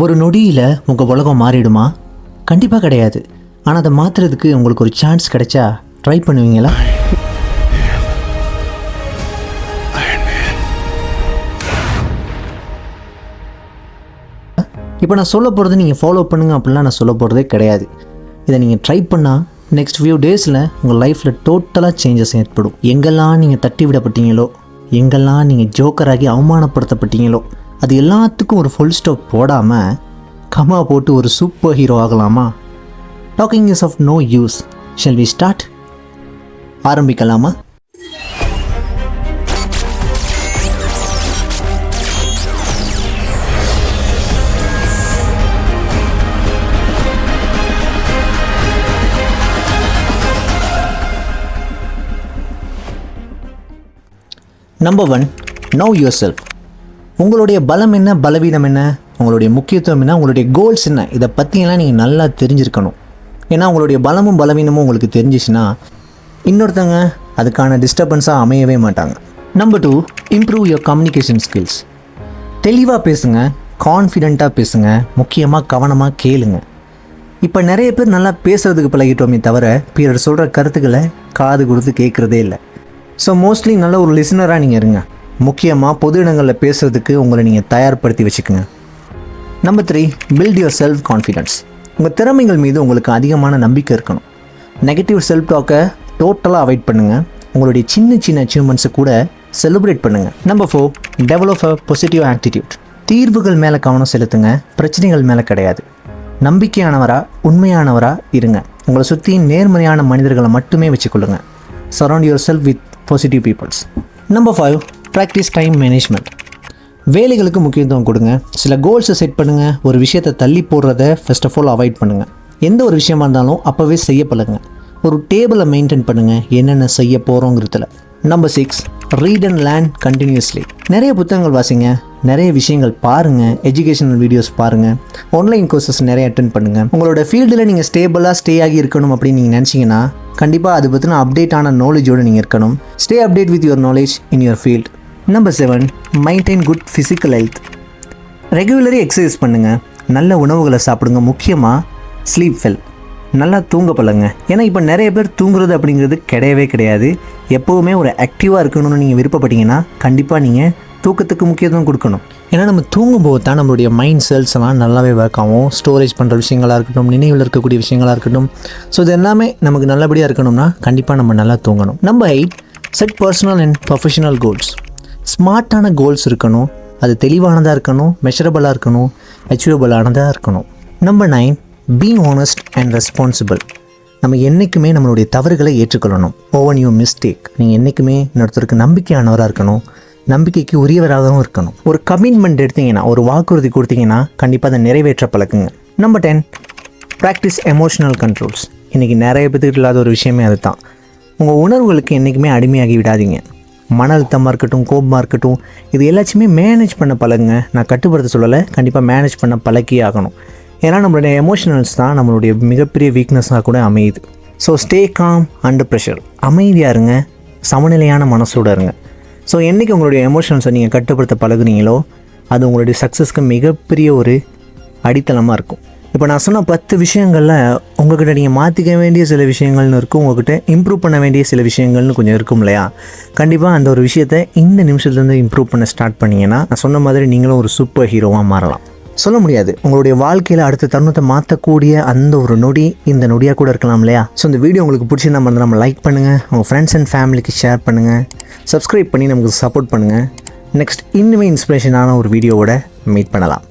ஒரு நொடியில் உங்கள் உலகம் மாறிடுமா? கண்டிப்பாக கிடையாது. ஆனால் அதை மாற்றுறதுக்கு உங்களுக்கு ஒரு சான்ஸ் கிடைச்சா ட்ரை பண்ணுவீங்களா? இப்போ நான் சொல்ல போகிறது நீங்கள் ஃபாலோ பண்ணுங்கள் அப்படிலாம் நான் சொல்ல போகிறதே கிடையாது. இதை நீங்கள் ட்ரை பண்ணால் நெக்ஸ்ட் ஃபியூ டேஸில் உங்கள் லைஃப்பில் டோட்டலாக சேஞ்சஸ் ஏற்படும். எங்கெல்லாம் நீங்கள் தட்டி விடப்பட்டீங்களோ, எங்கெல்லாம் நீங்கள் ஜோக்கராகி அவமானப்படுத்தப்பட்டீங்களோ, அது எல்லாத்துக்கும் ஒரு ஃபுல் ஸ்டாப் போடாமல் கமா போட்டு ஒரு சூப்பர் ஹீரோ ஆகலாமா? Talking is of no use. Shall we start? ஆரம்பிக்கலாமா? Number 1, know yourself. உங்களுடைய பலம் என்ன, பலவீனம் என்ன, உங்களுடைய முக்கியத்துவம் என்ன, உங்களுடைய கோல்ஸ் என்ன, இதை பற்றியெல்லாம் நீங்கள் நல்லா தெரிஞ்சிருக்கணும். ஏன்னா உங்களுடைய பலமும் பலவீனமும் உங்களுக்கு தெரிஞ்சிச்சுன்னா இன்னொருத்தங்க அதுக்கான டிஸ்டர்பன்ஸாக அமையவே மாட்டாங்க. Number 2, improve your communication skills. தெளிவாக பேசுங்க, கான்ஃபிடெண்ட்டாக பேசுங்க, முக்கியமாக கவனமாக கேளுங்க. இப்போ நிறைய பேர் நல்லா பேசுகிறதுக்கு பழகிட்டோமே தவிர பிறர் சொல்கிற கருத்துக்களை காது கொடுத்து கேட்குறதே இல்லை. ஸோ மோஸ்ட்லி நல்ல ஒரு லிசனராக நீங்கள் இருங்க. முக்கியமாக பொது இடங்களில் பேசுகிறதுக்கு உங்களை நீங்கள் தயார்படுத்தி வச்சுக்கோங்க. Number 3, build your self confidence. உங்கள் திறமைகள் மீது உங்களுக்கு அதிகமான நம்பிக்கை இருக்கணும். நெகட்டிவ் செல்ஃப் டாக்கை டோட்டலாக அவாய்ட் பண்ணுங்கள். உங்களுடைய சின்ன சின்ன அச்சீவ்மெண்ட்ஸை கூட செலிப்ரேட் பண்ணுங்கள். Number 4, develop a positive attitude. தீர்வுகள் மேலே கவனம் செலுத்துங்க, பிரச்சனைகள் மேலே கிடையாது. நம்பிக்கையானவராக, உண்மையானவராக இருங்க. உங்களை சுற்றி நேர்மறையான மனிதர்களை மட்டுமே வச்சுக்கொள்ளுங்கள். Surround yourself with positive peoples. Number 5, practice time management. வேலைகளுக்கு முக்கியத்துவம் கொடுங்க. சில கோல்ஸை செட் பண்ணுங்கள். ஒரு விஷயத்தை தள்ளி போடுறத ஃபர்ஸ்ட் ஆஃப் ஆல் அவாய்ட் பண்ணுங்கள். எந்த ஒரு விஷயமா இருந்தாலும் அப்போவே செய்ய பழகுங்க. ஒரு டேபிளை மெயின்டைன் பண்ணுங்கள் என்னென்ன செய்ய போகிறோங்கிறதுல. Number 6, read and learn continuously. நிறைய புத்தகங்கள் வாசிங்க, நிறைய விஷயங்கள் பாருங்கள், எஜுகேஷனல் வீடியோஸ் பாருங்கள், ஆன்லைன் கோர்சஸ் நிறைய அட்டென்ட் பண்ணுங்கள். உங்களோட ஃபீல்டில் நீங்கள் ஸ்டேபிளாக ஸ்டே ஆகி இருக்கணும் அப்படின்னு நீங்கள் நினச்சிங்கன்னா கண்டிப்பாக அது பற்றின அப்டேட்டான நாலேஜோடு நீங்கள் இருக்கணும். Stay update with your knowledge in your field. Number 7, maintain good physical health. ரெகுலரி exercise பண்ணுங்கள், நல்ல உணவுகளை சாப்பிடுங்க, முக்கியமாக ஸ்லீப் வெல், நல்லா தூங்க பழங்க. ஏன்னா இப்போ நிறைய பேர் தூங்குறது அப்படிங்கிறது கிடையவே கிடையாது. எப்போவுமே ஒரு ஆக்டிவாக இருக்கணும்னு நீங்கள் விருப்பப்பட்டீங்கன்னா கண்டிப்பாக நீங்கள் தூக்கத்துக்கு முக்கியத்துவம் கொடுக்கணும். ஏன்னா நம்ம தூங்கும்போது தான் நம்மளுடைய மைண்ட் செல்ஸ் எல்லாம் நல்லாவே ஒர்க் ஆகும். ஸ்டோரேஜ் பண்ணுற விஷயங்களாக இருக்கட்டும், நினைவில் இருக்கக்கூடிய விஷயங்களாக இருக்கட்டும். ஸோ இது எல்லாமே நமக்கு நல்லபடியாக இருக்கணும்னா கண்டிப்பாக நம்ம நல்லா தூங்கணும். Number 8, set personal and professional goals. ஸ்மார்ட்டான கோல்ஸ் இருக்கணும், அது தெளிவானதாக இருக்கணும், மெஷரபிளாக இருக்கணும், அச்சீவபிளானதாக இருக்கணும். Number 9, being honest and responsible. நம்ம என்றைக்குமே நம்மளுடைய தவறுகளை ஏற்றுக்கொள்ளணும். Own you mistake. நீங்கள் என்றைக்குமே இன்னொருத்தருக்கு நம்பிக்கையானவராக இருக்கணும், நம்பிக்கைக்கு உரியவராகவும் இருக்கணும். ஒரு கமிட்மெண்ட் எடுத்தீங்கன்னா, ஒரு வாக்குறுதி கொடுத்தீங்கன்னா கண்டிப்பாக அதை நிறைவேற்ற பழக்குங்க. Number 10, practice emotional controls. இன்றைக்கி நிறைய பேருக்கு இல்லாத ஒரு விஷயமே அது தான். உங்கள் உணர்வுகளுக்கு என்றைக்குமே அடிமையாகி விடாதீங்க. மன அழுத்தமாக இருக்கட்டும், கோபமாக இருக்கட்டும், இது எல்லாத்தையுமே மேனேஜ் பண்ண பழகுங்க. நான் கட்டுப்படுத்த சொல்லலை, கண்டிப்பாக மேனேஜ் பண்ண பழக்கி ஆகணும். ஏன்னா நம்மளுடைய எமோஷனல்ஸ் தான் நம்மளுடைய மிகப்பெரிய வீக்னஸாக கூட அமையுது. So stay com under pressure. அமைதியாக இருங்க, சமநிலையான மனசோடு இருங்க. ஸோ என்றைக்கு உங்களுடைய எமோஷன்ஸை நீங்கள் கட்டுப்படுத்த பழகுனீங்களோ அது உங்களுடைய சக்ஸஸ்க்கு மிகப்பெரிய ஒரு அடித்தளமாக இருக்கும். இப்போ நான் சொன்ன 10 விஷயங்களில் உங்கள்கிட்ட நீங்கள் மாற்றிக்க வேண்டிய சில விஷயங்கள்னு இருக்கும், உங்கள்கிட்ட இம்ப்ரூவ் பண்ண வேண்டிய சில விஷயங்கள்னு கொஞ்சம் இருக்கும் இல்லையா? கண்டிப்பாக அந்த ஒரு விஷயத்தை இந்த நிமிஷத்துலேருந்து இம்ப்ரூவ் பண்ண ஸ்டார்ட் பண்ணிங்கன்னா நான் சொன்ன மாதிரி நீங்களும் ஒரு சூப்பர் ஹீரோவாக மாறலாம். சொல்ல முடியாது, உங்களுடைய வாழ்க்கையில் அடுத்த தருணத்தை மாற்றக்கூடிய அந்த ஒரு நொடி இந்த நொடியாக கூட இருக்கலாம் இல்லையா? ஸோ இந்த வீடியோ உங்களுக்கு பிடிச்சிருந்தா வந்து நம்ம லைக் பண்ணுங்கள், உங்கள் ஃப்ரெண்ட்ஸ் அண்ட் ஃபேமிலிக்கு ஷேர் பண்ணுங்கள், சப்ஸ்கிரைப் பண்ணி நமக்கு சப்போர்ட் பண்ணுங்கள். நெக்ஸ்ட் இன்னுமே இன்ஸ்பிரேஷனான ஒரு வீடியோவோட மீட் பண்ணலாம்.